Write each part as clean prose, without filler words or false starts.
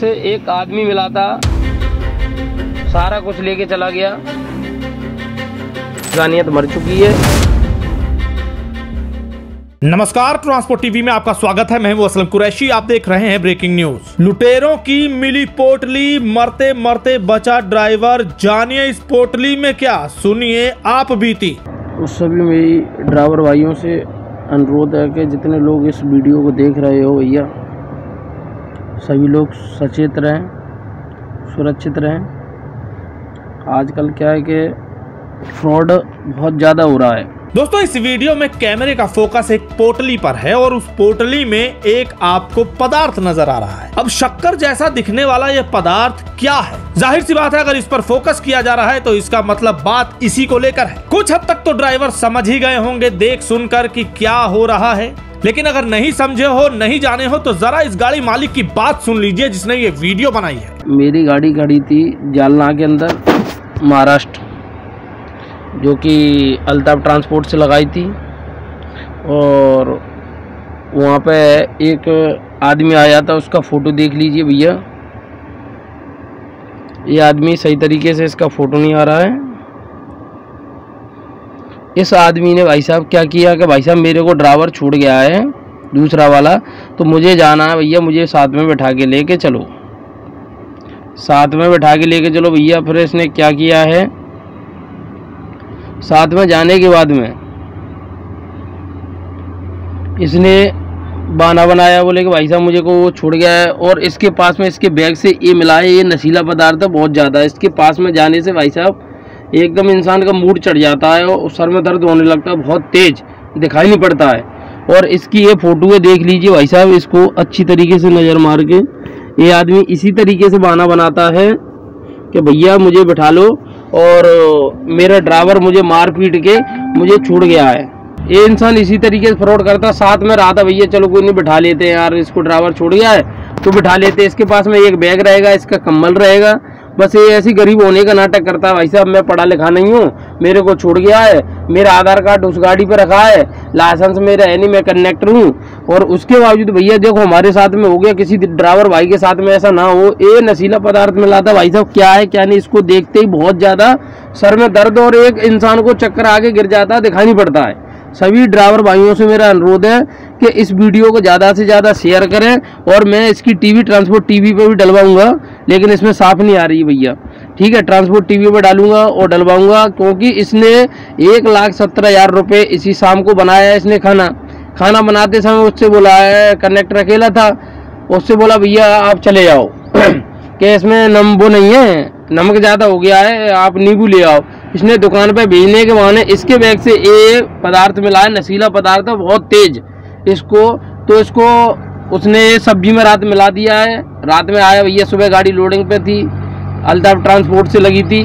से एक आदमी मिला था, सारा कुछ लेके चला गया। इंसानियत मर चुकी है। नमस्कार, ट्रांसपोर्ट टीवी में आपका स्वागत है। मैं हूं असलम कुरैशी। आप देख रहे हैं ब्रेकिंग न्यूज। लुटेरों की मिली पोटली, मरते मरते बचा ड्राइवर। जानिए इस पोटली में क्या, सुनिए आप बीती। उस सभी मेरी ड्राइवर भाइयों से अनुरोध है कि जितने लोग इस वीडियो को देख रहे हो भैया, सभी लोग सचेत रहें, सुरक्षित रहें। आजकल क्या है कि फ्रॉड बहुत ज़्यादा हो रहा है। दोस्तों, इस वीडियो में कैमरे का फोकस एक पोटली पर है और उस पोटली में एक आपको पदार्थ नजर आ रहा है। अब शक्कर जैसा दिखने वाला यह पदार्थ क्या है? जाहिर सी बात है, अगर इस पर फोकस किया जा रहा है तो इसका मतलब बात इसी को लेकर है। कुछ हद तक तो ड्राइवर समझ ही गए होंगे देख सुनकर कि क्या हो रहा है, लेकिन अगर नहीं समझे हो, नहीं जाने हो तो जरा इस गाड़ी मालिक की बात सुन लीजिए जिसने ये वीडियो बनाई है। मेरी गाड़ी खड़ी थी जालना के अंदर, महाराष्ट्र, जो कि अल्ताफ ट्रांसपोर्ट से लगाई थी। और वहाँ पे एक आदमी आया था, उसका फ़ोटो देख लीजिए भैया। ये आदमी सही तरीके से, इसका फ़ोटो नहीं आ रहा है। इस आदमी ने भाई साहब क्या किया कि भाई साहब मेरे को ड्राइवर छूट गया है दूसरा वाला, तो मुझे जाना है भैया, मुझे साथ में बैठा के लेके चलो, साथ में बैठा के लेके चलो भैया। फिर इसने क्या किया है, साथ में जाने के बाद में इसने बहाना बनाया, बोले कि भाई साहब मुझे को वो छूट गया है। और इसके पास में, इसके बैग से ये मिला है, ये नशीला पदार्थ है बहुत ज़्यादा। इसके पास में जाने से भाई साहब एकदम इंसान का मूड चढ़ जाता है और सर में दर्द होने लगता है, बहुत तेज दिखाई नहीं पड़ता है। और इसकी ये फ़ोटो है, देख लीजिए भाई साहब, इसको अच्छी तरीके से नज़र मार के। ये आदमी इसी तरीके से बहाना बनाता है कि भैया मुझे बिठा लो और मेरा ड्राइवर मुझे मार पीट के मुझे छूट गया है। ये इंसान इसी तरीके से फ्रॉड करता। साथ में रहा था, भैया चलो कोई नहीं, बिठा लेते हैं यार, इसको ड्राइवर छूट गया है तो बिठा लेते हैं। इसके पास में एक बैग रहेगा, इसका कम्बल रहेगा, बस ये ऐसी गरीब होने का नाटक करता है। भाई साहब मैं पढ़ा लिखा नहीं हूँ, मेरे को छूट गया है, मेरा आधार कार्ड उस गाड़ी पे रखा है, लाइसेंस मेरा है नहीं, मैं कंडक्टर हूँ। और उसके बावजूद भैया देखो हमारे साथ में हो गया, किसी ड्राइवर भाई के साथ में ऐसा ना हो। ये नशीला पदार्थ मिला था भाई साहब, क्या है क्या नहीं, इसको देखते ही बहुत ज़्यादा सर में दर्द और एक इंसान को चक्कर आके गिर जाता है, दिखाई नहीं पड़ता है। सभी ड्राइवर भाइयों से मेरा अनुरोध है कि इस वीडियो को ज़्यादा से ज़्यादा शेयर करें। और मैं इसकी टीवी, ट्रांसपोर्ट टीवी पे भी डलवाऊंगा, लेकिन इसमें साफ नहीं आ रही है भैया, ठीक है। ट्रांसपोर्ट टीवी पे डालूंगा और डलवाऊंगा, क्योंकि इसने 1,70,000 रुपये इसी शाम को बनाया है। इसने खाना बनाते समय उससे बोला है, कंडक्टर अकेला था, उससे बोला भैया आप चले जाओ कि इसमें वो नहीं है, नमक ज़्यादा हो गया है, आप नींबू ले आओ। इसने दुकान पे भेजने के बहाने इसके बैग से ये पदार्थ मिला है, नशीला पदार्थ है बहुत तेज। इसको उसने सब्जी में रात मिला दिया है। रात में आया भैया, सुबह गाड़ी लोडिंग पे थी, अल्ताफ ट्रांसपोर्ट से लगी थी,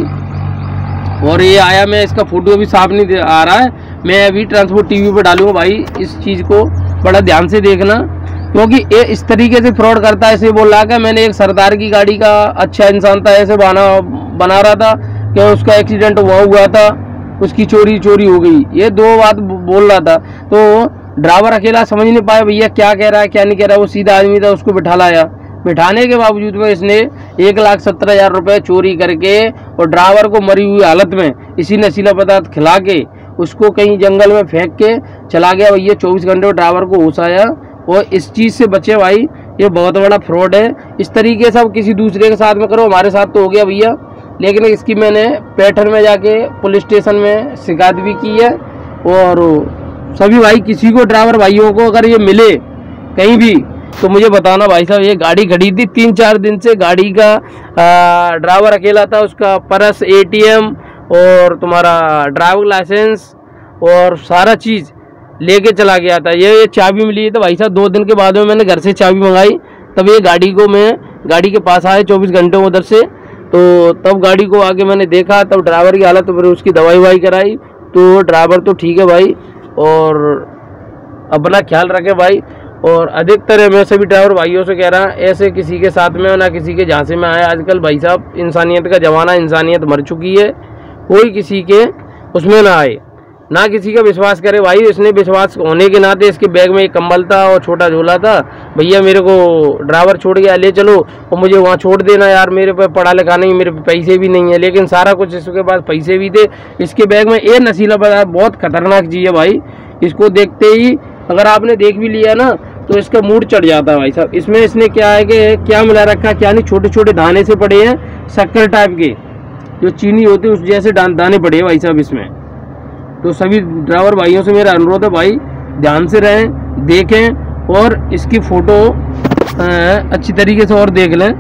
और ये आया। मैं इसका फ़ोटो अभी साफ नहीं आ रहा है, मैं अभी ट्रांसपोर्ट टीवी पे डालूंगा। भाई इस चीज़ को बड़ा ध्यान से देखना, क्योंकि ये इस तरीके से फ्रॉड करता है। ऐसे बोल रहा है मैंने एक सरदार की गाड़ी का अच्छा इंसान था, ऐसे बना रहा था कि उसका एक्सीडेंट हुआ था, उसकी चोरी हो गई, ये दो बात बोल रहा था। तो ड्राइवर अकेला समझ नहीं पाया भैया क्या कह रहा है क्या नहीं कह रहा है। वो सीधा आदमी था, उसको बिठा लाया। बिठाने के बावजूद में इसने 1,70,000 रुपये चोरी करके और ड्राइवर को मरी हुई हालत में इसी नशीला पदार्थ खिला के उसको कहीं जंगल में फेंक के चला गया भैया। 24 घंटे में ड्राइवर को होश आया। और इस चीज़ से बचे भाई, ये बहुत बड़ा फ्रॉड है। इस तरीके से अब किसी दूसरे के साथ में करो, हमारे साथ तो हो गया भैया, लेकिन इसकी मैंने पैठर में जाके पुलिस स्टेशन में शिकायत भी की है। और सभी भाई, किसी को ड्राइवर भाइयों को अगर ये मिले कहीं भी तो मुझे बताना भाई साहब। ये गाड़ी खड़ी थी 3-4 दिन से, गाड़ी का ड्राइवर अकेला था, उसका पर्स, ATM और तुम्हारा ड्राइविंग लाइसेंस और सारा चीज़ लेके चला गया था। ये चाबी मिली है तो भाई साहब 2 दिन के बाद में मैंने घर से चाबी मंगाई, तब ये गाड़ी को मैं गाड़ी के पास आया 24 घंटे उधर से। तो तब गाड़ी को आके मैंने देखा, तब ड्राइवर की हालत, तो फिर उसकी दवाई कराई। तो ड्राइवर तो ठीक है भाई, और अपना ख्याल रखे भाई। और अधिकतर मैं सभी ड्राइवर भाइयों से कह रहा हूँ, ऐसे किसी के साथ में ना किसी के झांसे में आया। आजकल भाई साहब इंसानियत का ज़माना, इंसानियत मर चुकी है, कोई किसी के उसमें ना आए। ना किसी का विश्वास करे भाई। इसने विश्वास होने के नाते इसके बैग में एक कंबल था और छोटा झोला था। भैया मेरे को ड्राइवर छोड़ गया, ले चलो और मुझे वहाँ छोड़ देना यार, मेरे पे पढ़ा लिखा नहीं, मेरे पे पैसे भी नहीं है। लेकिन सारा कुछ इसके पास पैसे भी थे। इसके बैग में ये नशीला पदार्थ बहुत खतरनाक चीज़ है भाई। इसको देखते ही अगर आपने देख भी लिया ना तो इसका मूड चढ़ जाता है भाई साहब। इसमें इसने क्या है कि क्या मिला रखा है क्या नहीं, छोटे छोटे दाने से पड़े हैं, शक्कर टाइप के, जो चीनी होती है उस जैसे दाने पड़े हैं भाई साहब इसमें। तो सभी ड्राइवर भाइयों से मेरा अनुरोध है भाई, ध्यान से रहें, देखें और इसकी फ़ोटो अच्छी तरीके से और देख लें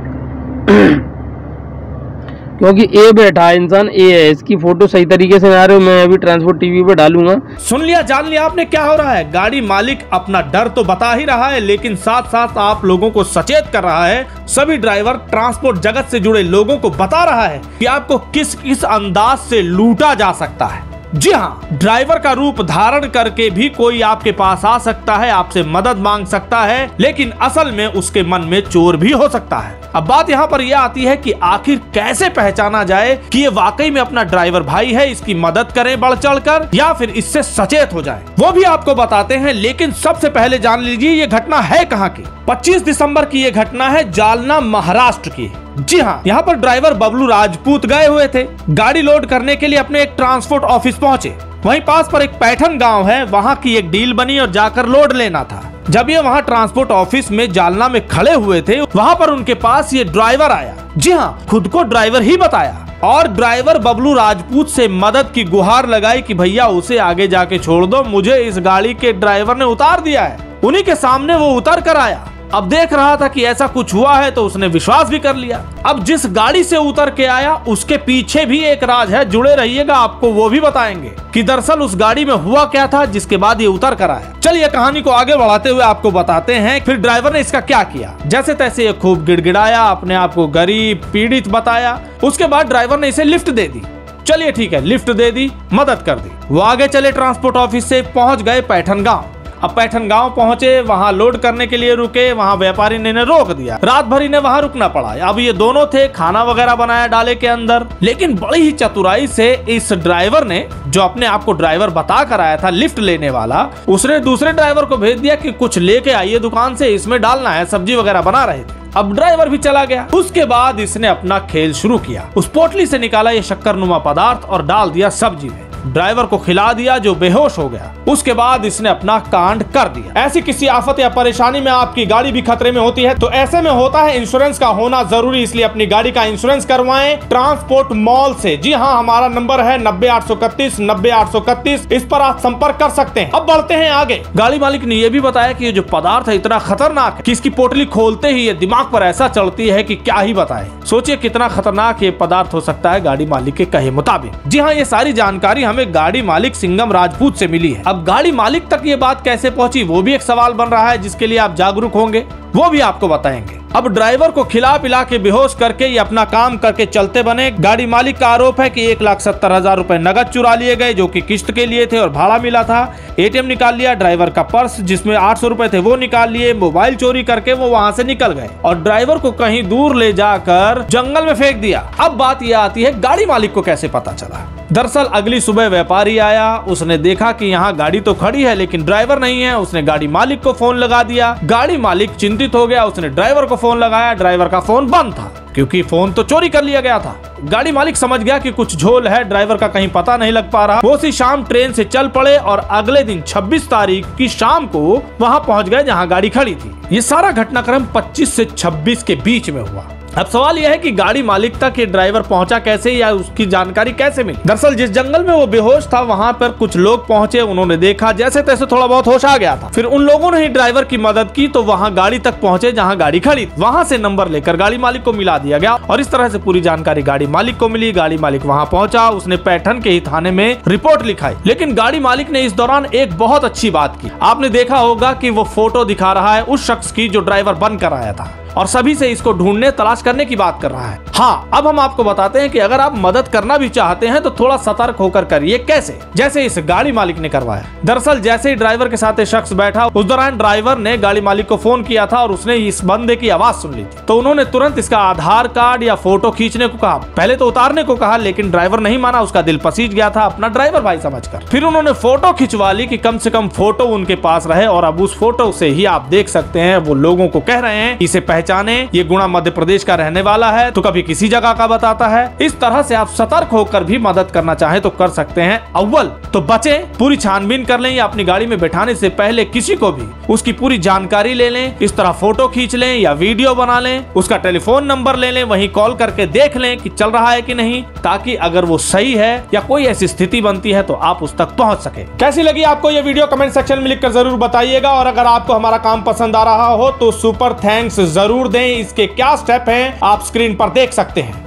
क्योंकि ए बैठा है इंसान, ए है, इसकी फोटो सही तरीके से आ रही है। मैं अभी ट्रांसपोर्ट टीवी पे डालूंगा। सुन लिया, जान लिया आपने क्या हो रहा है। गाड़ी मालिक अपना डर तो बता ही रहा है, लेकिन साथ साथ आप लोगों को सचेत कर रहा है। सभी ड्राइवर ट्रांसपोर्ट जगत से जुड़े लोगों को बता रहा है कि आपको किस अंदाज से लूटा जा सकता है। जी हाँ, ड्राइवर का रूप धारण करके भी कोई आपके पास आ सकता है, आपसे मदद मांग सकता है, लेकिन असल में उसके मन में चोर भी हो सकता है। अब बात यहाँ पर यह आती है कि आखिर कैसे पहचाना जाए कि ये वाकई में अपना ड्राइवर भाई है, इसकी मदद करें बढ़ चढ़कर या फिर इससे सचेत हो जाए, वो भी आपको बताते हैं। लेकिन सबसे पहले जान लीजिए ये घटना है कहाँ की। 25 दिसंबर की ये घटना है जालना महाराष्ट्र की। जी हाँ, यहाँ पर ड्राइवर बबलू राजपूत गए हुए थे, गाड़ी लोड करने के लिए अपने एक ट्रांसपोर्ट ऑफिस पहुंचे। वहीं पास पर एक पैठन गांव है, वहां की एक डील बनी और जाकर लोड लेना था। जब ये वहां ट्रांसपोर्ट ऑफिस में जालना में खड़े हुए थे, वहां पर उनके पास ये ड्राइवर आया। जी हाँ, खुद को ड्राइवर ही बताया और ड्राइवर बबलू राजपूत से मदद की गुहार लगाई कि भैया उसे आगे जाके छोड़ दो, मुझे इस गाड़ी के ड्राइवर ने उतार दिया है। उन्हीं के सामने वो उतर कर आया। अब देख रहा था कि ऐसा कुछ हुआ है तो उसने विश्वास भी कर लिया। अब जिस गाड़ी से उतर के आया उसके पीछे भी एक राज है, जुड़े रहिएगा, आपको वो भी बताएंगे कि दरअसल उस गाड़ी में हुआ क्या था जिसके बाद ये उतर कर आया। चलिए कहानी को आगे बढ़ाते हुए आपको बताते हैं फिर ड्राइवर ने इसका क्या किया। जैसे तैसे ये खूब गिड़गिड़ाया, अपने आप को गरीब पीड़ित बताया। उसके बाद ड्राइवर ने इसे लिफ्ट दे दी। चलिए ठीक है, लिफ्ट दे दी, मदद कर दी। वो आगे चले, ट्रांसपोर्ट ऑफिस से पहुंच गए पैठन गाँव। अब पैठन गांव पहुंचे, वहां लोड करने के लिए रुके, वहां व्यापारी ने रोक दिया। रात भर इन्हें वहां रुकना पड़ा। अब ये दोनों थे, खाना वगैरह बनाया डाले के अंदर, लेकिन बड़ी ही चतुराई से इस ड्राइवर ने, जो अपने आप को ड्राइवर बता कर आया था लिफ्ट लेने वाला, उसने दूसरे ड्राइवर को भेज दिया कि कुछ लेके आइए दुकान से, इसमें डालना है, सब्जी वगैरह बना रहे थे। अब ड्राइवर भी चला गया। उसके बाद इसने अपना खेल शुरू किया। उस पोटली से निकाला ये शक्करनुमा पदार्थ और डाल दिया सब्जी में। ड्राइवर को खिला दिया जो बेहोश हो गया। उसके बाद इसने अपना कांड कर दिया। ऐसी किसी आफत या परेशानी में आपकी गाड़ी भी खतरे में होती है तो ऐसे में होता है इंश्योरेंस का होना जरूरी, इसलिए अपनी गाड़ी का इंश्योरेंस करवाएं ट्रांसपोर्ट मॉल से। जी हाँ, हमारा नंबर है 90-831 90-831, इस पर आप संपर्क कर सकते हैं। अब बढ़ते हैं आगे। गाड़ी मालिक ने यह भी बताया कि ये जो पदार्थ है इतना खतरनाक है कि इसकी पोटली खोलते ही ये दिमाग पर ऐसा चढ़ती है कि क्या ही बताएं। सोचिए कितना खतरनाक ये पदार्थ हो सकता है गाड़ी मालिक के कहे मुताबिक। जी हाँ, ये सारी जानकारी हमें गाड़ी मालिक सिंगम राजपूत से मिली है। अब गाड़ी मालिक तक ये बात कैसे पहुंची वो भी एक सवाल बन रहा है, जिसके लिए आप जागरूक होंगे, वो भी आपको बताएंगे। अब ड्राइवर को खिला पिला के बेहोश करके ये अपना काम करके चलते बने। गाड़ी मालिक का आरोप है कि 1,70,000 रुपए नगद चुरा लिए गए जो कि किस्त के लिए थे और भाड़ा मिला था। एटीएम निकाल लिया, ड्राइवर का पर्स जिसमें 800 रुपए थे वो निकाल लिए, मोबाइल चोरी करके वो वहां से निकल गए और ड्राइवर को कहीं दूर ले जाकर जंगल में फेंक दिया। अब बात यह आती है गाड़ी मालिक को कैसे पता चला। दरअसल अगली सुबह व्यापारी आया, उसने देखा कि यहाँ गाड़ी तो खड़ी है लेकिन ड्राइवर नहीं है। उसने गाड़ी मालिक को फोन लगा दिया। गाड़ी मालिक चिंतित हो गया, उसने ड्राइवर को फोन लगाया। ड्राइवर का फोन बंद था क्योंकि फोन तो चोरी कर लिया गया था। गाड़ी मालिक समझ गया कि कुछ झोल है, ड्राइवर का कहीं पता नहीं लग पा रहा। वो उसी शाम ट्रेन से चल पड़े और अगले दिन 26 तारीख की शाम को वहां पहुंच गए जहां गाड़ी खड़ी थी। ये सारा घटनाक्रम 25 से 26 के बीच में हुआ। अब सवाल यह है कि गाड़ी मालिक तक ये ड्राइवर पहुंचा कैसे या उसकी जानकारी कैसे मिली। दरअसल जिस जंगल में वो बेहोश था वहां पर कुछ लोग पहुंचे, उन्होंने देखा, जैसे तैसे थोड़ा बहुत होश आ गया था। फिर उन लोगों ने ही ड्राइवर की मदद की तो वहां गाड़ी तक पहुंचे जहां गाड़ी खड़ी थी। वहां से नंबर लेकर गाड़ी मालिक को मिला दिया गया और इस तरह से पूरी जानकारी गाड़ी मालिक को मिली। गाड़ी मालिक वहां पहुंचा, उसने पैठन के ही थाने में रिपोर्ट लिखाई। लेकिन गाड़ी मालिक ने इस दौरान एक बहुत अच्छी बात की। आपने देखा होगा कि वो फोटो दिखा रहा है उस शख्स की जो ड्राइवर बनकर आया था और सभी से इसको ढूंढने तलाश करने की बात कर रहा है। हाँ, अब हम आपको बताते हैं कि अगर आप मदद करना भी चाहते हैं तो थोड़ा सतर्क होकर करिए। कैसे? जैसे इस गाड़ी मालिक ने करवाया। दरअसल जैसे ही ड्राइवर के साथ शख्स बैठा, उस दौरान ड्राइवर ने गाड़ी मालिक को फोन किया था और उसने इस बंदे की आवाज सुन ली थी। तो उन्होंने तुरंत इसका आधार कार्ड या फोटो खींचने को कहा। पहले तो उतारने को कहा, लेकिन ड्राइवर नहीं माना। उसका दिल पसीज गया था अपना ड्राइवर भाई समझकर। फिर उन्होंने फोटो खिंचवा ली कि कम से कम फोटो उनके पास रहे। और अब उस फोटो से ही आप देख सकते हैं वो लोगों को कह रहे हैं इसे पहचाने, ये गुणा मध्य प्रदेश का रहने वाला है, तो कभी किसी जगह का बताता है। इस तरह से आप सतर्क होकर भी मदद करना चाहे तो कर सकते हैं। अव्वल तो बचें, पूरी छानबीन कर लें या अपनी गाड़ी में बैठाने से पहले किसी को भी उसकी पूरी जानकारी ले लें। इस तरह फोटो खींच लें या वीडियो बना लें, उसका टेलीफोन नंबर ले लें, वहीं कॉल करके देख लें कि चल रहा है कि नहीं, ताकि अगर वो सही है या कोई ऐसी स्थिति बनती है तो आप उस तक पहुंच सके। कैसी लगी आपको ये वीडियो कमेंट सेक्शन में लिखकर जरूर बताइएगा। और अगर आपको हमारा काम पसंद आ रहा हो तो सुपर थैंक्स जरूर दें। इसके क्या स्टेप हैं आप स्क्रीन पर देख सकते हैं।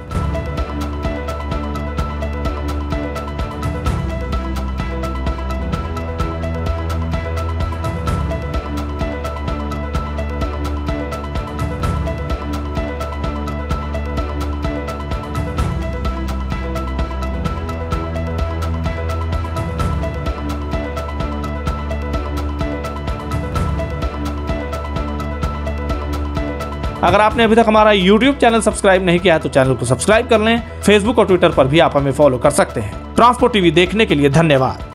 अगर आपने अभी तक हमारा YouTube चैनल सब्सक्राइब नहीं किया है तो चैनल को सब्सक्राइब कर लें। फेसबुक और ट्विटर पर भी आप हमें फॉलो कर सकते हैं। ट्रांसपोर्ट टीवी देखने के लिए धन्यवाद।